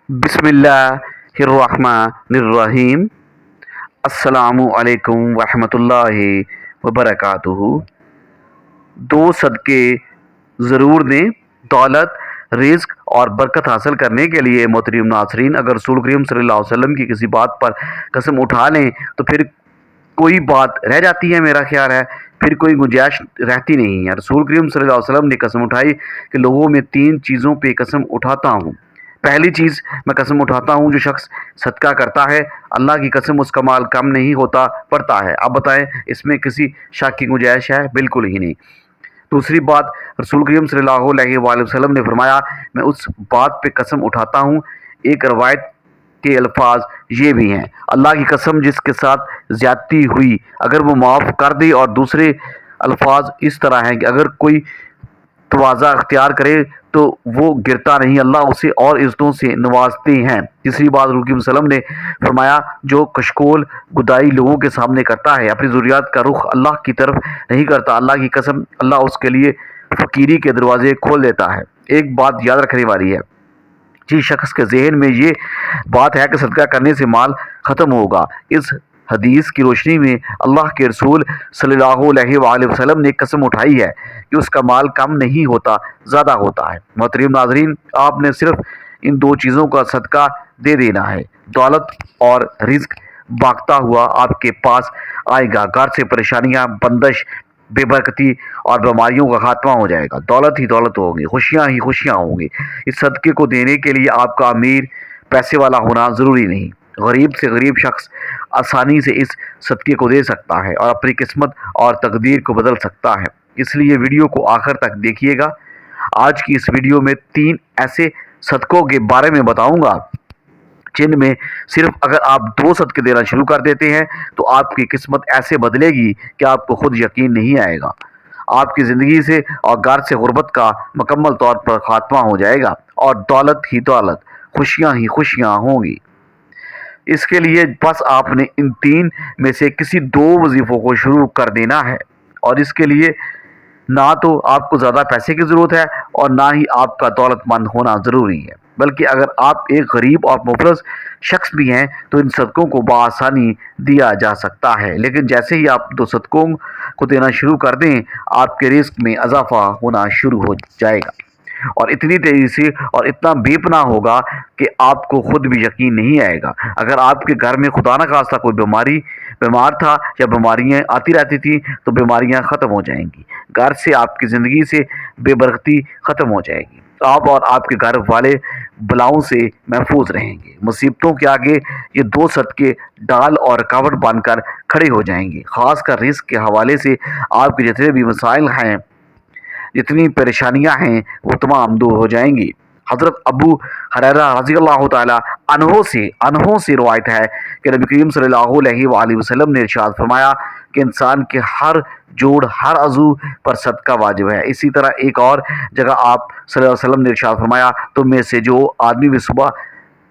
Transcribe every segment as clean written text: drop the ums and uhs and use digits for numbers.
بسم اللہ الرحمن الرحیم۔ السلام علیکم ورحمۃ اللہ وبرکاتہ۔ دو صدقے ضرور دیں دولت، رزق اور برکت حاصل کرنے کے لیے۔ محترم ناظرین، اگر رسول کریم صلی اللہ علیہ وسلم کی کسی بات پر قسم اٹھا لیں تو پھر کوئی بات رہ جاتی ہے، میرا خیال ہے پھر کوئی گنجائش رہتی نہیں ہے۔ رسول کریم صلی اللہ علیہ وسلم نے قسم اٹھائی کہ لوگوں میں تین چیزوں پہ قسم اٹھاتا ہوں۔ پہلی چیز میں قسم اٹھاتا ہوں، جو شخص صدقہ کرتا ہے اللہ کی قسم اس کا مال کم نہیں ہوتا، بڑھتا ہے۔ اب بتائیں اس میں کسی شک کی گنجائش ہے؟ بالکل ہی نہیں۔ دوسری بات، رسول کریم صلی اللہ علیہ وآلہ وسلم نے فرمایا، میں اس بات پہ قسم اٹھاتا ہوں، ایک روایت کے الفاظ یہ بھی ہیں، اللہ کی قسم جس کے ساتھ زیادتی ہوئی اگر وہ معاف کر دے، اور دوسرے الفاظ اس طرح ہیں کہ اگر کوئی تواضع اختیار کرے تو وہ گرتا نہیں، اللہ اسے اور عزتوں سے نوازتے ہیں۔ تیسری بات، رسول کریم صلی اللہ علیہ وسلم نے فرمایا، جو کشکول گدائی لوگوں کے سامنے کرتا ہے اپنی ضروریات کا رخ اللہ کی طرف نہیں کرتا، اللہ کی قسم اللہ اس کے لیے فقیری کے دروازے کھول دیتا ہے۔ ایک بات یاد رکھنے والی ہے، جس شخص کے ذہن میں یہ بات ہے کہ صدقہ کرنے سے مال ختم ہوگا، اس حدیث کی روشنی میں اللہ کے رسول صلی اللہ علیہ وآلہ وسلم نے قسم اٹھائی ہے کہ اس کا مال کم نہیں ہوتا، زیادہ ہوتا ہے۔ محترم ناظرین، آپ نے صرف ان دو چیزوں کا صدقہ دے دینا ہے، دولت اور رزق بھاگتا ہوا آپ کے پاس آئے گا، گھر سے پریشانیاں، بندش، بے برکتی اور بیماریوں کا خاتمہ ہو جائے گا، دولت ہی دولت ہوگی، خوشیاں ہی خوشیاں ہوں گی۔ اس صدقے کو دینے کے لیے آپ کا امیر پیسے والا ہونا ضروری نہیں، غریب سے غریب شخص آسانی سے اس صدقے کو دے سکتا ہے اور اپنی قسمت اور تقدیر کو بدل سکتا ہے۔ اس لیے ویڈیو کو آخر تک دیکھیے گا۔ آج کی اس ویڈیو میں 3 ایسے صدقوں کے بارے میں بتاؤں گا جن میں صرف اگر آپ 2 صدقے دینا شروع کر دیتے ہیں تو آپ کی قسمت ایسے بدلے گی کہ آپ کو خود یقین نہیں آئے گا۔ آپ کی زندگی سے اور گھر سے غربت کا مکمل طور پر خاتمہ ہو جائے گا اور دولت ہی دولت، خوشیاں ہی خوشیاں ہوں گی۔ اس کے لیے بس آپ نے ان 3 میں سے کسی 2 وظیفوں کو شروع کر دینا ہے، اور اس کے لیے نہ تو آپ کو زیادہ پیسے کی ضرورت ہے اور نہ ہی آپ کا دولت مند ہونا ضروری ہے، بلکہ اگر آپ ایک غریب اور مفلس شخص بھی ہیں تو ان صدقوں کو بآسانی دیا جا سکتا ہے۔ لیکن جیسے ہی آپ 2 صدقوں کو دینا شروع کر دیں، آپ کے رزق میں اضافہ ہونا شروع ہو جائے گا، اور اتنی تیزی سے اور اتنا بے پناہ ہوگا کہ آپ کو خود بھی یقین نہیں آئے گا۔ اگر آپ کے گھر میں خدا نہ خواستہ کوئی بیمار تھا یا بیماریاں آتی رہتی تھیں تو بیماریاں ختم ہو جائیں گی، گھر سے آپ کی زندگی سے بے برکتی ختم ہو جائے گی، آپ اور آپ کے گھر والے بلاؤں سے محفوظ رہیں گے۔ مصیبتوں کے آگے یہ 2 صدقے ڈال اور رکاوٹ بن کر کھڑے ہو جائیں گے۔ خاص کر رزق کے حوالے سے آپ کے جتنے بھی مسائل ہیں، جتنی پریشانیاں ہیں، وہ تمام دور ہو جائیں گی۔ حضرت ابو ہریرہ رضی اللہ تعالیٰ عنہ سے روایت ہے کہ نبی کریم صلی اللہ علیہ وآلہ وسلم نے ارشاد فرمایا کہ انسان کے ہر جوڑ، ہر عضو پر صدقہ واجب ہے۔ اسی طرح ایک اور جگہ آپ صلی اللہ علیہ وسلم نے ارشاد فرمایا، تم میں سے جو آدمی بھی صبح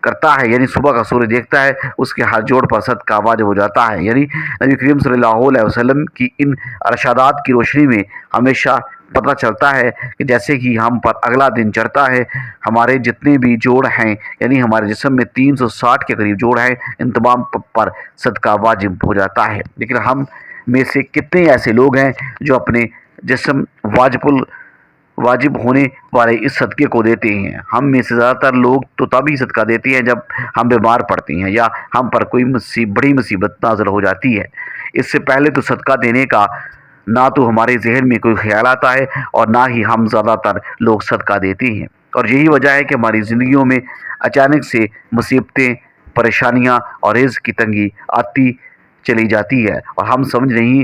کرتا ہے، یعنی صبح کا سورج دیکھتا ہے، اس کے ہر جوڑ پر صدقہ واجب ہو جاتا ہے۔ یعنی نبی کریم صلی اللہ علیہ وسلم کی ان ارشادات کی روشنی میں ہمیشہ پتہ چلتا ہے کہ جیسے کہ ہم پر اگلا دن چڑھتا ہے، ہمارے جتنے بھی جوڑ ہیں، یعنی ہمارے جسم میں 360 کے قریب جوڑ ہیں، ان تمام پر صدقہ واجب ہو جاتا ہے۔ لیکن ہم میں سے کتنے ایسے لوگ ہیں جو اپنے جسم واجب ہونے والے اس صدقے کو دیتے ہیں؟ ہم میں سے زیادہ تر لوگ تو تبھی صدقہ دیتے ہیں جب ہم بیمار پڑتے ہیں یا ہم پر کوئی بڑی مصیبت نازل ہو جاتی ہے۔ اس سے پہلے تو صدقہ دینے کا نہ تو ہمارے ذہن میں کوئی خیال آتا ہے اور نہ ہی ہم زیادہ تر لوگ صدقہ دیتے ہیں، اور یہی وجہ ہے کہ ہماری زندگیوں میں اچانک سے مصیبتیں، پریشانیاں اور رزق کی تنگی آتی چلی جاتی ہے، اور ہم سمجھ نہیں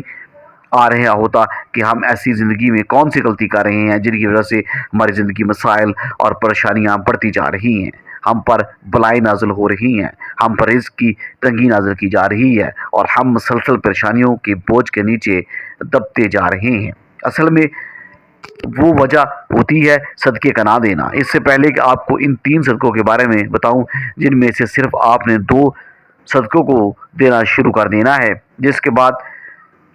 آ رہا ہوتا کہ ہم ایسی زندگی میں کون سی غلطی کر رہے ہیں جن کی وجہ سے ہماری زندگی مسائل اور پریشانیاں بڑھتی جا رہی ہیں، ہم پر بلائیں نازل ہو رہی ہیں، ہم پر رزق کی تنگی نازل کی جا رہی ہے، اور ہم مسلسل پریشانیوں کے بوجھ کے نیچے دبتے جا رہے ہیں۔ اصل میں وہ وجہ ہوتی ہے صدقے کا نہ دینا۔ اس سے پہلے کہ آپ کو ان 3 صدقوں کے بارے میں بتاؤں جن میں سے صرف آپ نے 2 صدقوں کو دینا شروع کر دینا ہے، جس کے بعد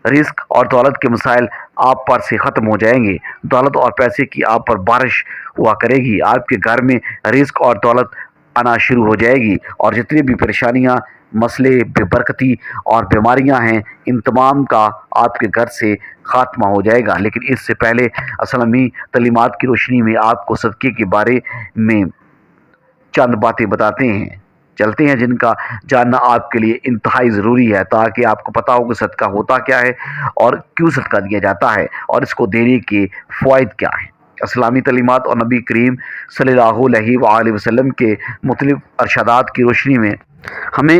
رزق اور دولت کے مسائل آپ پر سے ختم ہو جائیں گے، دولت اور پیسے کی آپ پر بارش ہوا کرے گی، آپ کے گھر میں رزق اور دولت آنا شروع ہو جائے گی، اور جتنی بھی پریشانیاں، مسئلے، بے برکتی اور بیماریاں ہیں، ان تمام کا آپ کے گھر سے خاتمہ ہو جائے گا۔ لیکن اس سے پہلے اسلامی تعلیمات کی روشنی میں آپ کو صدقے کے بارے میں چند باتیں بتاتے ہیں، چلتے ہیں، جن کا جاننا آپ کے لیے انتہائی ضروری ہے، تاکہ آپ کو پتہ ہو کہ صدقہ ہوتا کیا ہے اور کیوں صدقہ دیا جاتا ہے اور اس کو دینے کے فوائد کیا ہیں۔ اسلامی تعلیمات اور نبی کریم صلی اللہ علیہ وآلہ وسلم کے مختلف ارشادات کی روشنی میں ہمیں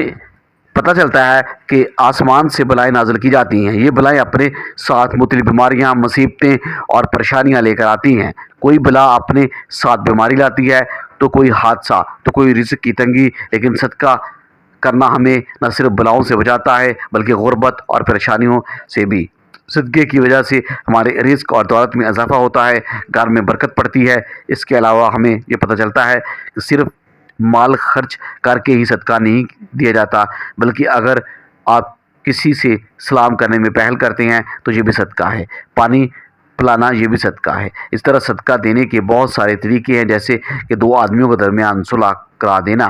پتہ چلتا ہے کہ آسمان سے بلائیں نازل کی جاتی ہیں۔ یہ بلائیں اپنے ساتھ مختلف بیماریاں، مصیبتیں اور پریشانیاں لے کر آتی ہیں۔ کوئی بلا اپنے ساتھ بیماری لاتی ہے، تو کوئی حادثہ، تو کوئی رزق کی تنگی، لیکن صدقہ کرنا ہمیں نہ صرف بلاؤں سے بچاتا ہے بلکہ غربت اور پریشانیوں سے بھی۔ صدقے کی وجہ سے ہمارے رزق اور دولت میں اضافہ ہوتا ہے، گھر میں برکت پڑتی ہے۔ اس کے علاوہ ہمیں یہ پتہ چلتا ہے کہ صرف مال خرچ کر کے ہی صدقہ نہیں دیا جاتا، بلکہ اگر آپ کسی سے سلام کرنے میں پہل کرتے ہیں تو یہ بھی صدقہ ہے، پانی پلانا یہ بھی صدقہ ہے۔ اس طرح صدقہ دینے کے بہت سارے طریقے ہیں، جیسے کہ دو آدمیوں کے درمیان صلح کرا دینا،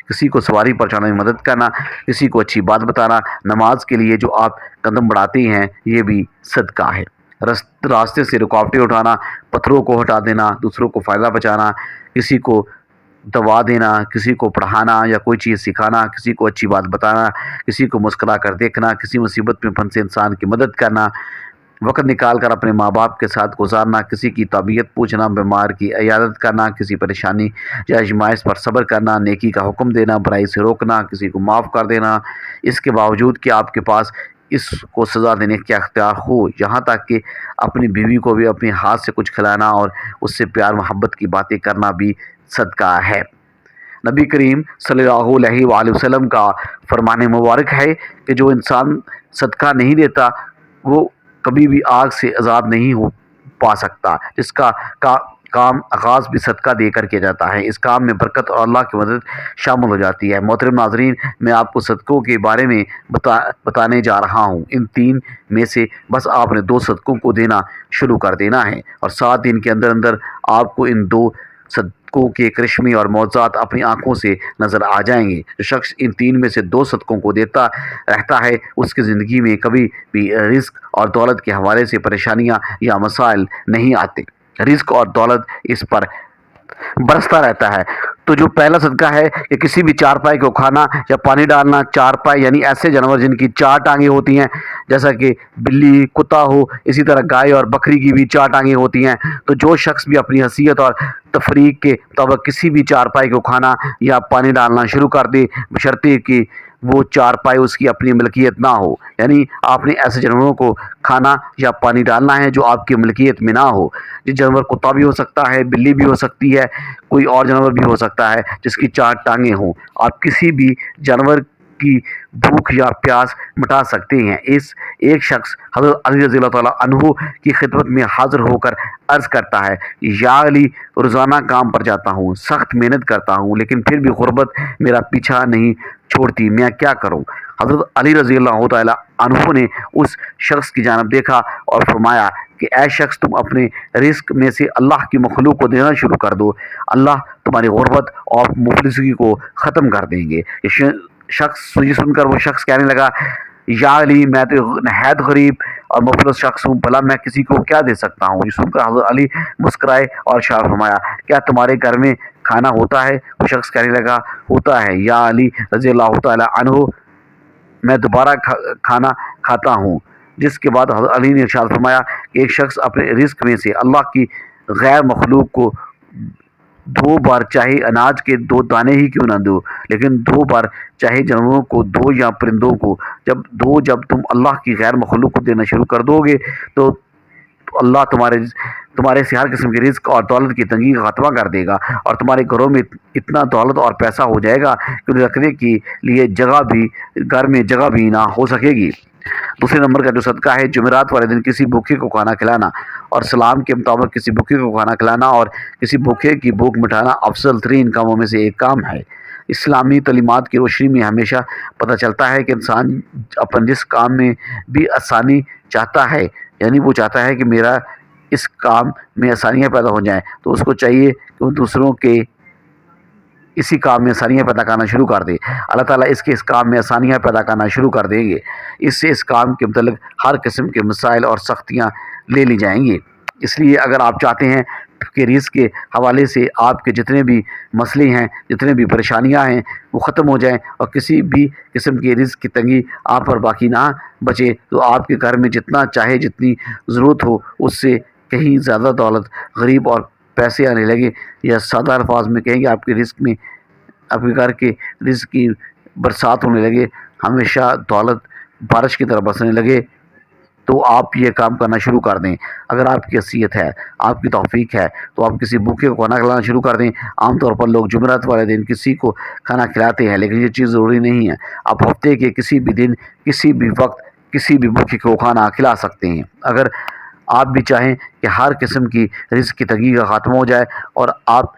کسی کو سواری پہنچانے میں مدد کرنا، کسی کو اچھی بات بتانا، نماز کے لیے جو آپ قدم بڑھاتے ہیں یہ بھی صدقہ ہے، راستے سے رکاوٹیں اٹھانا، پتھروں کو ہٹا دینا، دوسروں کو فائدہ بچانا، کسی کو دوا دینا، کسی کو پڑھانا یا کوئی چیز سکھانا، کسی کو اچھی بات بتانا، کسی کو مسکرا کر دیکھنا، کسی مصیبت میں پھنسے انسان کی مدد کرنا، وقت نکال کر اپنے ماں باپ کے ساتھ گزارنا، کسی کی طبیعت پوچھنا، بیمار کی عیادت کرنا، کسی پریشانی یا آزمائش پر صبر کرنا، نیکی کا حکم دینا، برائی سے روکنا، کسی کو معاف کر دینا، اس کے باوجود کہ آپ کے پاس اس کو سزا دینے کا اختیار ہو، یہاں تک کہ اپنی بیوی کو بھی اپنے ہاتھ سے کچھ کھلانا اور اس سے پیار محبت کی باتیں کرنا بھی صدقہ ہے۔ نبی کریم صلی اللہ علیہ وآلہ وسلم کا فرمان مبارک ہے کہ جو انسان صدقہ نہیں دیتا وہ کبھی بھی آگ سے آزاد نہیں ہو پا سکتا، جس کا کام آغاز بھی صدقہ دے کر کیا جاتا ہے۔ اس کام میں برکت اور اللہ کی مدد شامل ہو جاتی ہے۔ محترم ناظرین، میں آپ کو صدقوں کے بارے میں بتانے جا رہا ہوں۔ ان 3 میں سے بس آپ نے 2 صدقوں کو دینا شروع کر دینا ہے، اور 7 دن کے اندر اندر آپ کو ان 2 صدقوں کے کرشمے اور معجزات اپنی آنکھوں سے نظر آ جائیں گے۔ جو شخص ان 3 میں سے 2 صدقوں کو دیتا رہتا ہے، اس کی زندگی میں کبھی بھی رزق اور دولت کے حوالے سے پریشانیاں یا مسائل نہیں آتے، رزق اور دولت اس پر برستا رہتا ہے۔ تو جو پہلا صدقہ ہے کہ کسی بھی چارپائی کو کھانا یا پانی ڈالنا، چارپائی یعنی ایسے جانور جن کی 4 ٹانگیں ہوتی ہیں، جیسا کہ بلی، کتا ہو، اسی طرح گائے اور بکری کی بھی 4 ٹانگیں ہوتی ہیں۔ تو جو شخص بھی اپنی حیثیت اور تفریح کے مطابق کسی بھی چارپائی کو کھانا یا پانی ڈالنا شروع کر دے، بشرطے کہ وہ چارپائی اس کی اپنی ملکیت نہ ہو، یعنی آپ نے ایسے جانوروں کو کھانا یا پانی ڈالنا ہے جو آپ کی ملکیت میں نہ ہو۔ یہ جانور کتا بھی ہو سکتا ہے، بلی بھی ہو سکتی ہے، کوئی اور جانور بھی ہو سکتا ہے جس کی 4 ٹانگیں ہوں۔ آپ کسی بھی جانور کی بھوک یا پیاس مٹا سکتے ہیں۔ ایک شخص حضرت علی رضی اللہ تعالیٰ عنہ کی خدمت میں حاضر ہو کر عرض کرتا ہے، یا علی، روزانہ کام پر جاتا ہوں، سخت محنت کرتا ہوں، لیکن پھر بھی غربت میرا پیچھا نہیں چھوڑتی، میں کیا کروں؟ حضرت علی رضی اللہ تعالیٰ عنہ نے اس شخص کی جانب دیکھا اور فرمایا کہ اے شخص، تم اپنے رزق میں سے اللہ کی مخلوق کو دینا شروع کر دو، اللہ تمہاری غربت اور مفلسگی کو ختم کر دیں گے۔ یہ سن کر وہ شخص کہنے لگا، یا علی، میں تو نہایت غریب اور مفلس شخص ہوں، بھلا میں کسی کو کیا دے سکتا ہوں؟ یہ سن کر حضرت علی مسکرائے اور ارشاد فرمایا، کیا تمہارے گھر میں کھانا ہوتا ہے؟ وہ شخص کہنے لگا، ہوتا ہے یا علی رضی اللہ تعالیٰ عنہ، میں دوبارہ کھانا کھاتا ہوں۔ جس کے بعد حضرت علی نے ارشاد فرمایا کہ ایک شخص اپنے رزق میں سے اللہ کی غیر مخلوق کو 2 بار، چاہے اناج کے 2 دانے ہی کیوں نہ دو، لیکن 2 بار، چاہے جانوروں کو 2 یا پرندوں کو، جب تم اللہ کی غیر مخلوق کو دینا شروع کر دو گے تو اللہ تمہارے سے ہر قسم کے رزق اور دولت کی تنگی کا خاتمہ کر دے گا، اور تمہارے گھروں میں اتنا دولت اور پیسہ ہو جائے گا کہ رکھنے کے لیے گھر میں جگہ بھی نہ ہو سکے گی۔ دوسرے نمبر کا جو صدقہ ہے، جمعرات والے دن کسی بھوکے کو کھانا کھلانا، اور سلام کے مطابق کسی بھوکے کو کھانا کھلانا اور کسی بھوکے کی بھوک مٹانا افضل ترین کاموں میں سے ایک کام ہے۔ اسلامی تعلیمات کی روشنی میں ہمیشہ پتہ چلتا ہے کہ انسان اپنے جس کام میں بھی آسانی چاہتا ہے، یعنی وہ چاہتا ہے کہ میرا اس کام میں آسانیاں پیدا ہو جائیں، تو اس کو چاہیے کہ وہ دوسروں کے اسی کام میں آسانیاں پیدا کرنا شروع کر دے۔ اللہ تعالیٰ اس کام میں آسانیاں پیدا کرنا شروع کر دیں گے، اس سے اس کام کے متعلق ہر قسم کے مسائل اور سختیاں لے لی جائیں گی۔ اس لیے اگر آپ چاہتے ہیں کہ رزق کے حوالے سے آپ کے جتنے بھی مسئلے ہیں، جتنے بھی پریشانیاں ہیں وہ ختم ہو جائیں اور کسی بھی قسم کی رزق کی تنگی آپ پر باقی نہ بچے، تو آپ کے گھر میں جتنا چاہے، جتنی ضرورت ہو، اس سے کہیں زیادہ دولت، غریب اور پیسے آنے لگے، یا سادہ الفاظ میں کہیں گے آپ کے رزق میں، آپ کے گھر کے رزق کی برسات ہونے لگے، ہمیشہ دولت بارش کی طرح برسنے لگے، تو آپ یہ کام کرنا شروع کر دیں۔ اگر آپ کی حیثیت ہے، آپ کی توفیق ہے، تو آپ کسی بھوکے کو کھانا کھلانا شروع کر دیں۔ عام طور پر لوگ جمعرات والے دن کسی کو کھانا کھلاتے ہیں، لیکن یہ چیز ضروری نہیں ہے۔ آپ ہفتے کے کسی بھی دن، کسی بھی وقت، کسی بھی بھوکے کو کھانا کھلا سکتے ہیں۔ اگر آپ بھی چاہیں کہ ہر قسم کی رزق کی تنگی کا خاتمہ ہو جائے اور آپ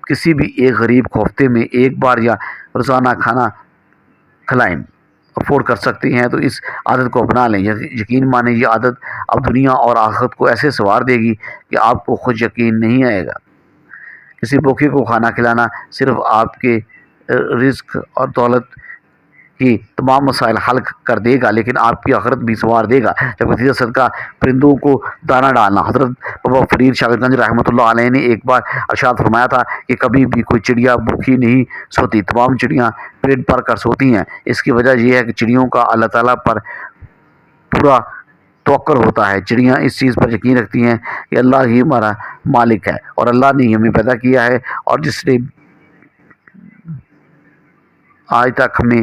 کسی بھی ایک غریب کو ہفتے میں ایک بار یا روزانہ کھانا کھلائیں، افورڈ کر سکتے ہیں، تو اس عادت کو اپنا لیں۔ یقین مانیں یہ عادت اب دنیا اور آخرت کو ایسے سنوار دے گی کہ آپ کو خود یقین نہیں آئے گا۔ کسی بھوکے کو کھانا کھلانا صرف آپ کے رزق اور دولت کی تمام مسائل حل کر دے گا، لیکن آپ کی آخرت بھی سنوار دے گا۔ جب نتیجہ صدقہ پرندوں کو دانہ ڈالنا۔ حضرت بابا فرید شاگرد گنج رحمۃ اللہ علیہ نے ایک بار ارشاد فرمایا تھا کہ کبھی بھی کوئی چڑیا بھوکی نہیں سوتی، تمام چڑیاں پیٹ بھر کر سوتی ہیں۔ اس کی وجہ یہ ہے کہ چڑیوں کا اللہ تعالیٰ پر پورا توکل ہوتا ہے۔ چڑیاں اس چیز پر یقین رکھتی ہیں کہ اللہ ہی ہمارا مالک ہے، اور اللہ نے ہمیں پیدا کیا ہے، اور جس نے آج تک ہمیں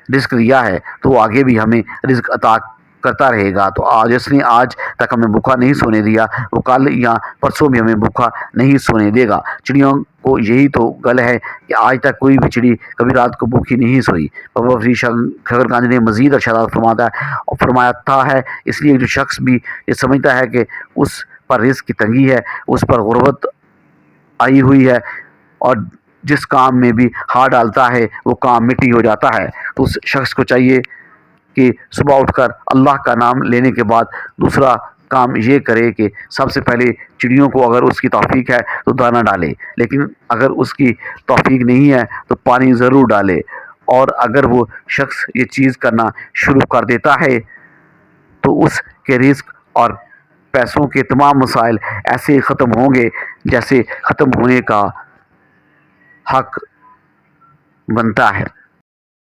رزق دیا ہے تو وہ آگے بھی ہمیں رزق عطا کرتا رہے گا۔ تو جس نے آج تک ہمیں بھوکا نہیں سونے دیا، وہ کل یا پرسوں بھی ہمیں بھوکا نہیں سونے دے گا۔ چڑیوں کو یہی تو گل ہے کہ آج تک کوئی بھی چڑی کبھی رات کو بھوکی نہیں سوئی۔ بابا فرید شاگرد گنج نے مزید ارشاد فرمایا ہے، اس لیے جو شخص بھی یہ سمجھتا ہے کہ اس پر رزق کی تنگی ہے، اس پر غربت آئی ہوئی ہے، اور جس کام میں بھی ہاتھ ڈالتا ہے وہ کام مٹی ہو جاتا ہے، تو اس شخص کو چاہیے کہ صبح اٹھ کر اللہ کا نام لینے کے بعد دوسرا کام یہ کرے کہ سب سے پہلے چڑیوں کو اگر اس کی توفیق ہے تو دانہ ڈالے، لیکن اگر اس کی توفیق نہیں ہے تو پانی ضرور ڈالے۔ اور اگر وہ شخص یہ چیز کرنا شروع کر دیتا ہے تو اس کے رزق اور پیسوں کے تمام مسائل ایسے ختم ہوں گے جیسے ختم ہونے کا حق بنتا ہے۔